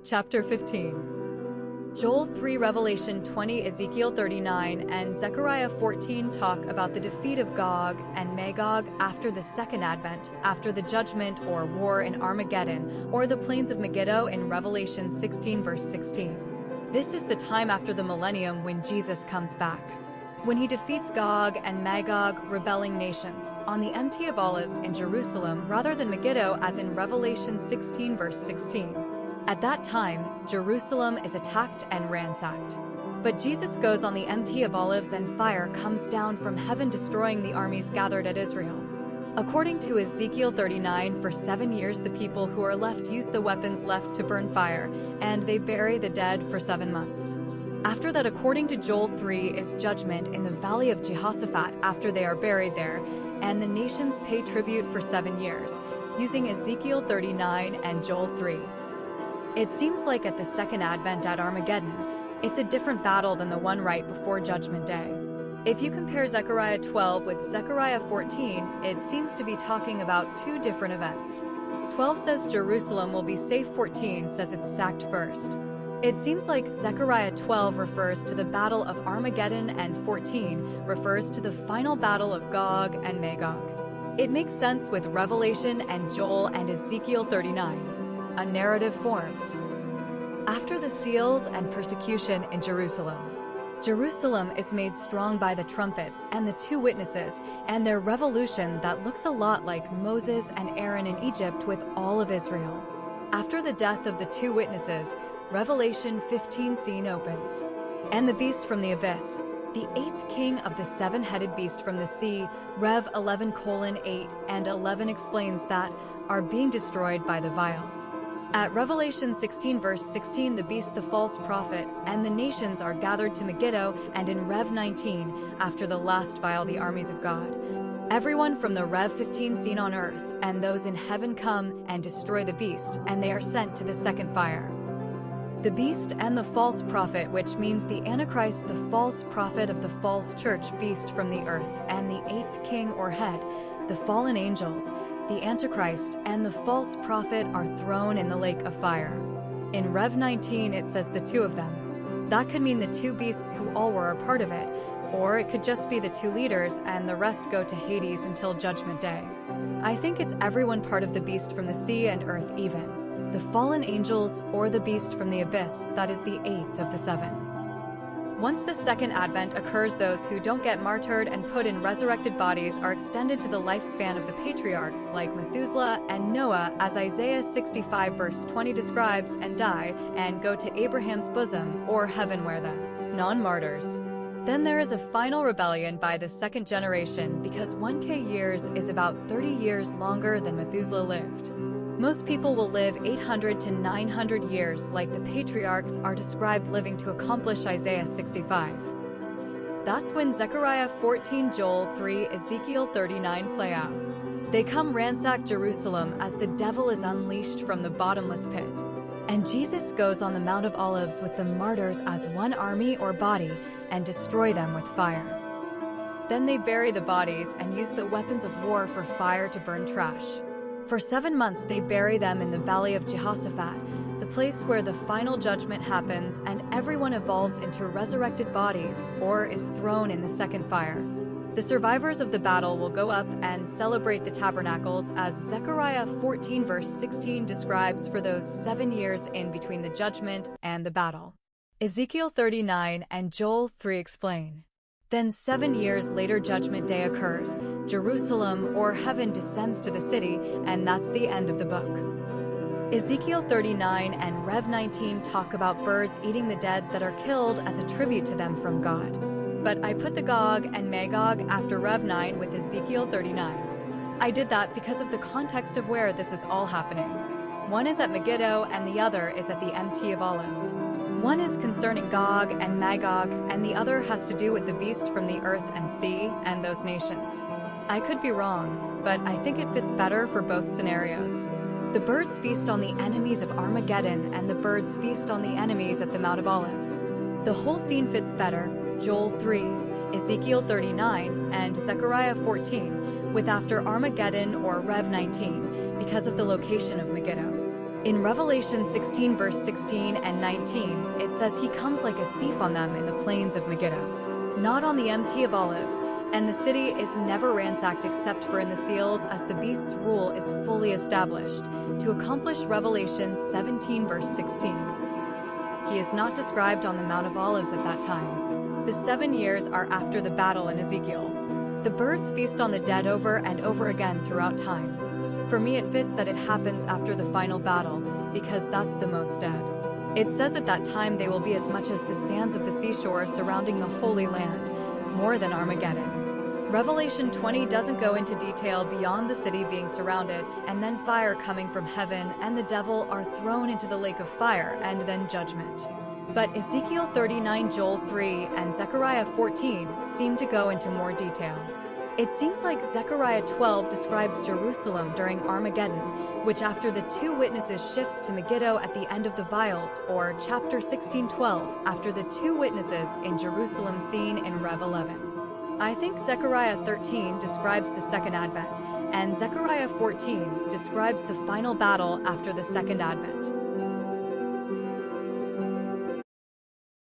Chapter 15. Joel 3, Revelation 20, Ezekiel 39, and Zechariah 14 talk about the defeat of Gog and Magog after the second advent, after the judgment or war in Armageddon, or the plains of Megiddo in Revelation 16 verse 16. This is the time after the millennium when Jesus comes back, when he defeats Gog and Magog, rebelling nations, on the Mount of Olives in Jerusalem rather than Megiddo as in Revelation 16 verse 16. At that time, Jerusalem is attacked and ransacked. But Jesus goes on the Mount of Olives and fire comes down from heaven destroying the armies gathered at Israel. According to Ezekiel 39, for 7 years the people who are left use the weapons left to burn fire, and they bury the dead for 7 months. After that, according to Joel 3, is judgment in the valley of Jehoshaphat after they are buried there, and the nations pay tribute for 7 years, using Ezekiel 39 and Joel 3. It seems like at the second advent at Armageddon, it's a different battle than the one right before Judgment Day. If you compare Zechariah 12 with Zechariah 14, it seems to be talking about two different events. 12 says Jerusalem will be safe, 14 says it's sacked first. It seems like Zechariah 12 refers to the Battle of Armageddon and 14 refers to the final battle of Gog and Magog. It makes sense with Revelation and Joel and Ezekiel 39. A narrative forms. After the seals and persecution in Jerusalem, Jerusalem is made strong by the trumpets and the two witnesses and their revolution that looks a lot like Moses and Aaron in Egypt with all of Israel. After the death of the two witnesses, Revelation 15 scene opens. And the beast from the abyss, the eighth king of the seven-headed beast from the sea, Rev 11:8 and 11 explains that, are being destroyed by the vials. At Revelation 16 verse 16, the beast, the false prophet, and the nations are gathered to Megiddo, and in Rev 19, after the last vial, the armies of God. Everyone from the Rev 15 scene on earth, and those in heaven come and destroy the beast, and they are sent to the second fire. The beast and the false prophet, which means the Antichrist, the false prophet of the false church, beast from the earth, and the eighth king or head, the fallen angels, the Antichrist, and the false prophet are thrown in the lake of fire. In Rev 19 it says the two of them. That could mean the two beasts who all were a part of it, or it could just be the two leaders and the rest go to Hades until Judgment Day. I think it's everyone part of the beast from the sea and earth even. The fallen angels or the beast from the abyss, that is the eighth of the seven. Once the second advent occurs, those who don't get martyred and put in resurrected bodies are extended to the lifespan of the patriarchs like Methuselah and Noah, as Isaiah 65 verse 20 describes, and die and go to Abraham's bosom or heaven where the non-martyrs. Then there is a final rebellion by the second generation because 1K years is about 30 years longer than Methuselah lived. Most people will live 800 to 900 years like the patriarchs are described living to accomplish Isaiah 65. That's when Zechariah 14, Joel 3, Ezekiel 39 play out. They come ransack Jerusalem as the devil is unleashed from the bottomless pit. And Jesus goes on the Mount of Olives with the martyrs as one army or body and destroy them with fire. Then they bury the bodies and use the weapons of war for fire to burn trash. For 7 months they bury them in the valley of Jehoshaphat, the place where the final judgment happens and everyone evolves into resurrected bodies or is thrown in the second fire. The survivors of the battle will go up and celebrate the tabernacles as Zechariah 14 verse 16 describes for those 7 years in between the judgment and the battle. Ezekiel 39 and Joel 3 explain. Then 7 years later Judgment Day occurs, Jerusalem or heaven descends to the city, and that's the end of the book. Ezekiel 39 and Rev 19 talk about birds eating the dead that are killed as a tribute to them from God. But I put the Gog and Magog after Rev 9 with Ezekiel 39. I did that because of the context of where this is all happening. One is at Megiddo and the other is at the Mount of Olives. One is concerning Gog and Magog, and the other has to do with the beast from the earth and sea and those nations. I could be wrong, but I think it fits better for both scenarios. The birds feast on the enemies of Armageddon, and the birds feast on the enemies at the Mount of Olives. The whole scene fits better, Joel 3, Ezekiel 39, and Zechariah 14, with after Armageddon or Rev 19 because of the location of Megiddo. In Revelation 16 verse 16 and 19, it says he comes like a thief on them in the plains of Megiddo, not on the MT of Olives, and the city is never ransacked except for in the seals as the beast's rule is fully established, to accomplish Revelation 17 verse 16. He is not described on the Mount of Olives at that time. The 7 years are after the battle in Ezekiel. The birds feast on the dead over and over again throughout time. For me, it fits that it happens after the final battle, because that's the most dead. It says at that time they will be as much as the sands of the seashore surrounding the Holy Land, more than Armageddon. Revelation 20 doesn't go into detail beyond the city being surrounded, and then fire coming from heaven, and the devil are thrown into the lake of fire, and then judgment. But Ezekiel 39, Joel 3, and Zechariah 14 seem to go into more detail. It seems like Zechariah 12 describes Jerusalem during Armageddon, which after the 2 witnesses shifts to Megiddo at the end of the vials, or chapter 16:12 after the 2 witnesses in Jerusalem seen in Rev 11. I think Zechariah 13 describes the second advent, and Zechariah 14 describes the final battle after the second advent.